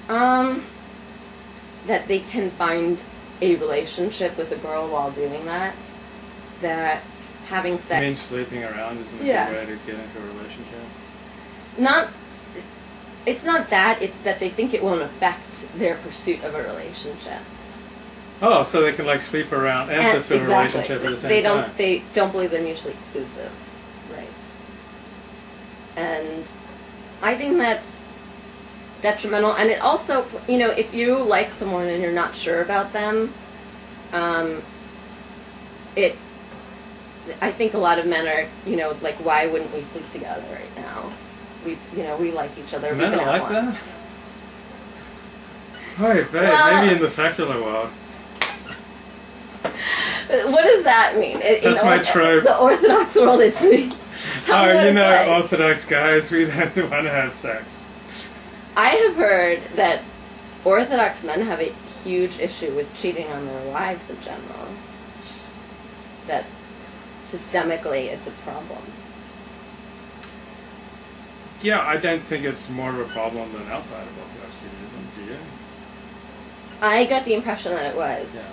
That they can find a relationship with a girl while doing that. That having sex... You mean sleeping around isn't a good way to get into a relationship? It's not that, it's that they think it won't affect their pursuit of a relationship. Oh, so they can like sleep around and pursue a relationship at the same time. They don't believe they're mutually exclusive. Right. And I think that's detrimental. And it also, if you like someone and you're not sure about them, I think a lot of men are, like, why wouldn't we sleep together right now? We like each other. Men are like that? Wait, maybe in the secular world. What does that mean? That's my trope. The Orthodox world, it's... Orthodox guys, we don't want to have sex. I have heard that Orthodox men have a huge issue with cheating on their wives in general. That systemically it's a problem. Yeah, I don't think it's more of a problem than outside of Orthodox Judaism, do you? I got the impression that it was. Yeah.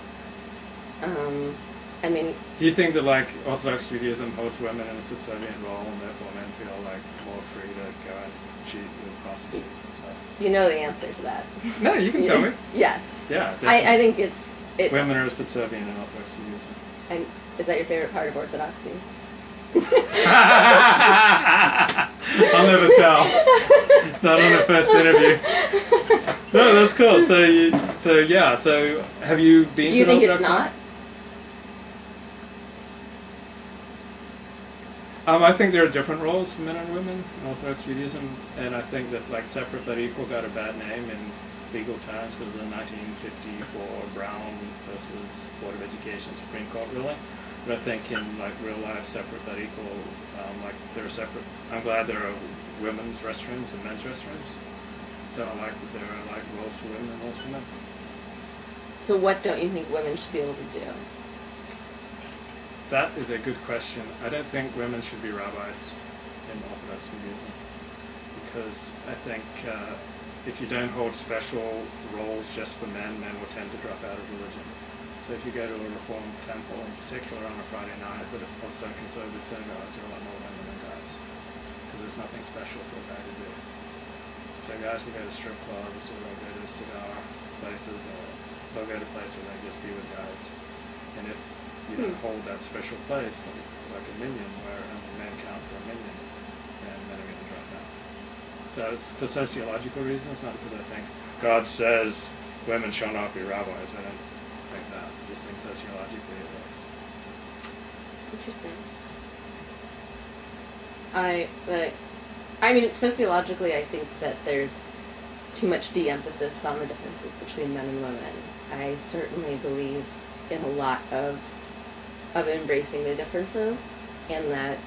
Do you think that like Orthodox Judaism holds women in a subservient role and therefore men feel like more free to go and cheat with prostitutes and stuff? You know the answer to that. No, you can tell me. Yes. Yeah, I think women are subservient in Orthodox Judaism. And is that your favorite part of Orthodoxy? I'll never tell. Not on the first interview. No, that's cool. So have you been to Orthodox? Do you think it's not? I think there are different roles for men and women in Orthodox Judaism, and I think that like separate but equal got a bad name in legal terms because of the 1954 Brown versus Board of Education Supreme Court ruling. But I think in like real life, separate but equal, like they're separate. I'm glad there are women's restrooms and men's restrooms. So I like that there are like roles for women and roles for men. So what don't you think women should be able to do? That is a good question. I don't think women should be rabbis in Orthodox Judaism because I think if you don't hold special roles just for men, men will tend to drop out of religion. So if you go to a Reformed temple, in particular on a Friday night, but also conservative synagogues, there are a lot more women than guys because there's nothing special for a guy to do. So guys will go to strip clubs or they'll go to cigar places or they'll go to places where they just be with guys. And if you don't hold that special place, like a minion, where only men count for a minion, and men are going to drop out. So it's for sociological reasons, not because I think God says women shall not be rabbis. I don't think that. I just think sociologically it works. Interesting. Sociologically, I think that there's too much de-emphasis on the differences between men and women. I certainly believe in a lot of embracing the differences, and that,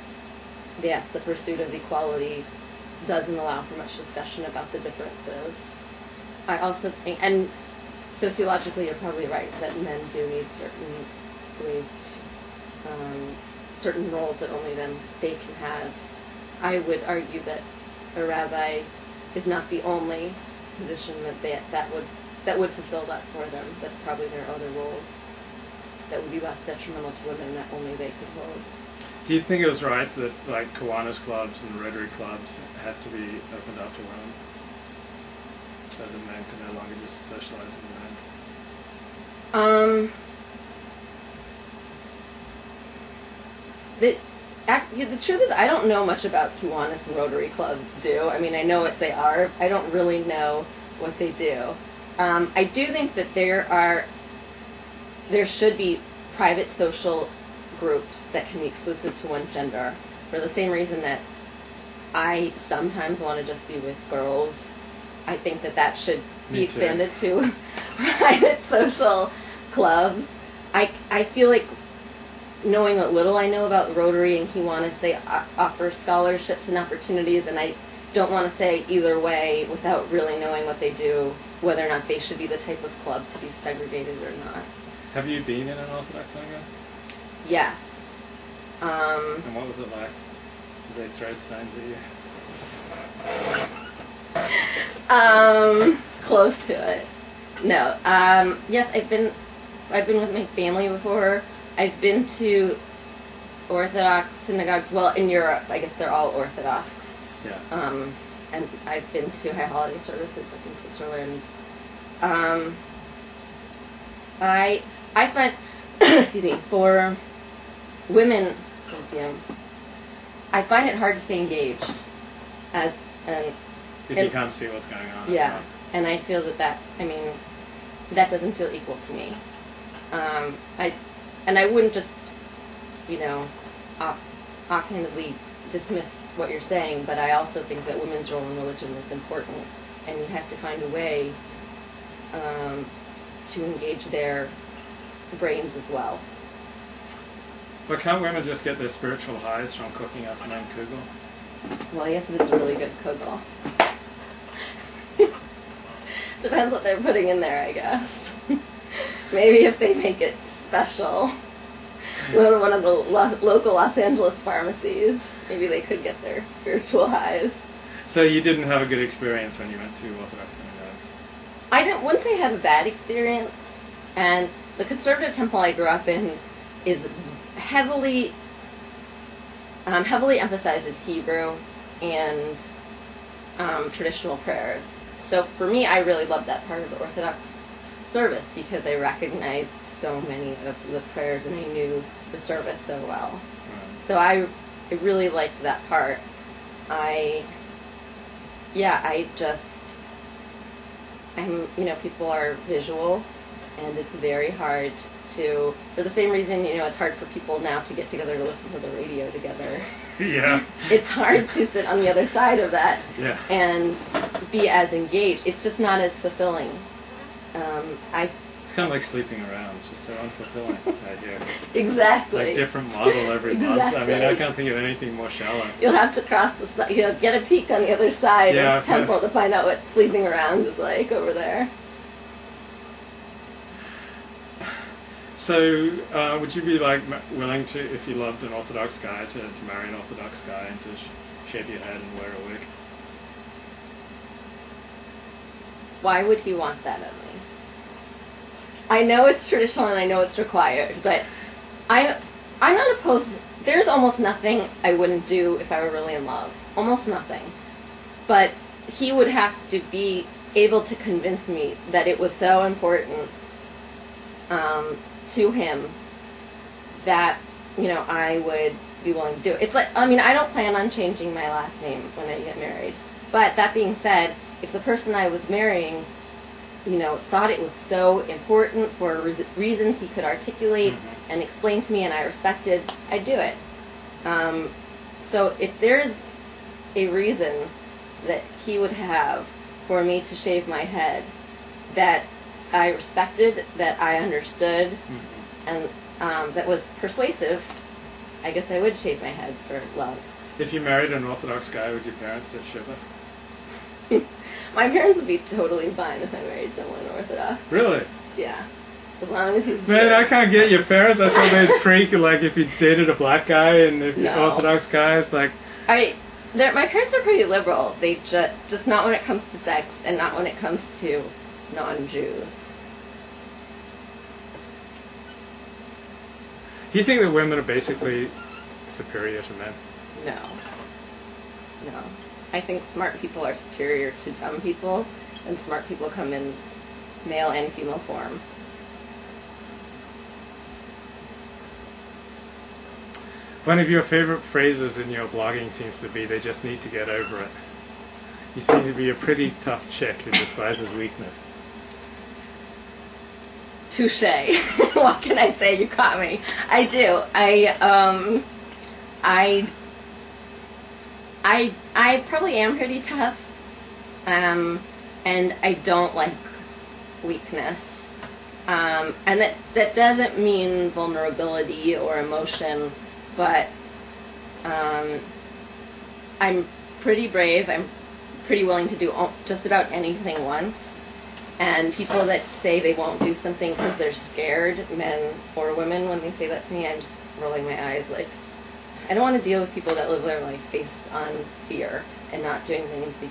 yes, the pursuit of equality doesn't allow for much discussion about the differences. I also think, and sociologically you're probably right, that men do need certain ways to, certain roles that only then they can have. I would argue that a rabbi is not the only position that would fulfill that for them, that probably there are other roles that would be less detrimental to women that only they could hold. Do you think it was right that like Kiwanis clubs and Rotary clubs had to be opened up to women? So the men could no longer just socialize with men? The truth is I don't know much about Kiwanis and Rotary clubs do. I mean, I know what they are. I don't really know what they do. I do think that there should be private social groups that can be exclusive to one gender, for the same reason that I sometimes want to just be with girls. I think that should be expanded to private social clubs. I feel like, knowing what little I know about Rotary and Kiwanis, they offer scholarships and opportunities, and I don't want to say either way without really knowing what they do, whether or not they should be the type of club to be segregated or not. Have you been in an Orthodox synagogue? Yes. And what was it like? Did they throw stones at you? close to it. No. Yes, I've been with my family before. I've been to Orthodox synagogues. Well, in Europe, I guess they're all Orthodox. Yeah. And I've been to High Holiday services like in Switzerland. I find, excuse me, for women, I find it hard to stay engaged as an. If you can't see what's going on. Yeah, and I feel that doesn't feel equal to me. I wouldn't just, offhandedly dismiss what you're saying, but I also think that women's role in religion is important, and you have to find a way to engage their brains as well. But can't women just get their spiritual highs from cooking us men kugel? Well, yes, if it's really good kugel. Depends what they're putting in there, I guess. Maybe if they make it special. Go to one of the local Los Angeles pharmacies. Maybe they could get their spiritual highs. So you didn't have a good experience when you went to Orthodox synagogues? Wouldn't say I have a bad experience. And the conservative temple I grew up in is heavily emphasizes Hebrew and traditional prayers. So for me, I really loved that part of the Orthodox service because I recognized so many of the prayers and I knew the service so well. Right. So I really liked that part. People are visual, and it's very hard to, for the same reason, it's hard for people now to get together to listen to the radio together. Yeah. It's hard to sit on the other side of that and be as engaged. It's just not as fulfilling. It's kind of like sleeping around. It's just so unfulfilling, I hear. Exactly. Like different model every month. I mean, I can't think of anything more shallow. You'll have to cross the side, get a peek on the other side of the temple to find out what sleeping around is like over there. So, would you be willing to, if you loved an Orthodox guy, to marry an Orthodox guy and to shave your head and wear a wig? Why would he want that of me? I know it's traditional and I know it's required, but I'm not opposed. There's almost nothing I wouldn't do if I were really in love. Almost nothing. But he would have to be able to convince me that it was so important to him that, I would be willing to do it. It's like, I don't plan on changing my last name when I get married. But that being said, if the person I was marrying, thought it was so important for reasons he could articulate and explain to me and I respected, I'd do it. So if there's a reason that he would have for me to shave my head that I respected, that I understood, and that was persuasive, I guess I would shave my head for love. If you married an Orthodox guy, would your parents sit shiva? My parents would be totally fine if I married someone Orthodox. Really? Yeah. As long as he's Man, Jewish. I can't get your parents. I thought they'd freak if you dated a black guy and if you're Orthodox guys, my parents are pretty liberal. They just not when it comes to sex and not when it comes to non-Jews. Do you think that women are basically superior to men? No. I think smart people are superior to dumb people, and smart people come in male and female form. One of your favorite phrases in your blogging seems to be, "They just need to get over it." You seem to be a pretty tough chick who despises weakness. Touché. What can I say? You caught me. I do. I probably am pretty tough, and I don't like weakness. And that doesn't mean vulnerability or emotion, but I'm pretty brave. I'm pretty willing to do just about anything once. And people that say they won't do something because they're scared, men or women, when they say that to me, I'm just rolling my eyes like, I don't want to deal with people that live their life based on fear and not doing things because